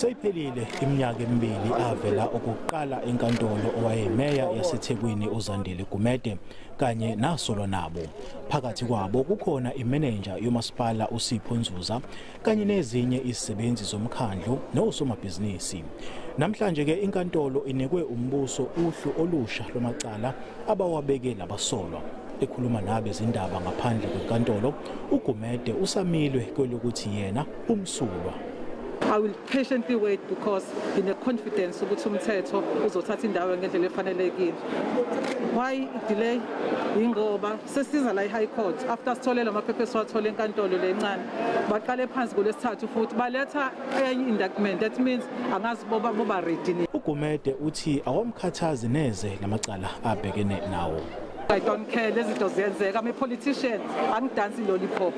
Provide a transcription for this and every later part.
Seyiphelile iminyaka emibili avela okokuqala enkantolo owayemeya yaseThekwini uZandile Gumede kanye nasolwa nabo. Phakathi kwabo kukhona imeneja yomasipala uSipho Nzuza kanye nezinye izisebenzi zomkhandlu nosomabhizinisi. Namhlanje ke inkantolo inikwe umbuso uhlu olusha lwamacala abawabeke labasolwa. Ekhuluma nabe izindaba ngaphandle kwenkantolo, uGumede usamilwe kwelokuthi yena umsulwa. I will patiently wait because in a confidence ukuthi umthetho uzothatha indawo ngendlela efanelekile. Why delay? Ingoba sesiza la eHigh Court after sitholela amaphepha esiwathole enkantolo lencane baqale phansi kulesithathu futhi baletha enye indictment, that means angazi boba ready. uGumede uthi awamkhathazi neze lamacala abhekene nawo. I don't care lezi zinto ziyenzeka, I'm a politician, angidansi lollipop.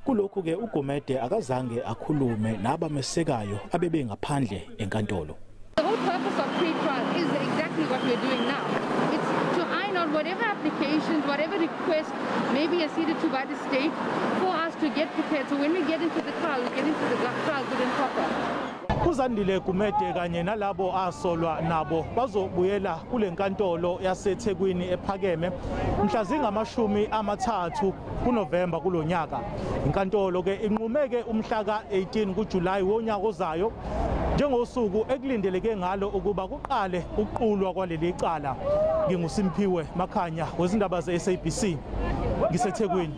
Kulokhu ke uGumede akazange akhulume nabamesekayo abebe ngaphandle enkantolo. The whole purpose of pre-trial is exactly what we're doing now. It's to iron out whatever applications, whatever requests may be acceded to by the state for us to get prepared. So when we get into the trial, we get into the trial good and proper. uZandile Gumede kanye nalabo asolwa nabo bazobuyela kule nkantolo yaseThekwini ephakeme mhla zingamashumi amathathu kuNovemba kulonyaka. Inkantolo ke inqumeke umhla ka-18 kuJulayi wonyaka ozayo njengosuku ekulindeleke ngalo ukuba kuqale ukuqulwa kwaleli cala. NginguSimphiwe Makhanya wezindaba ze-SABC ngiseThekwini.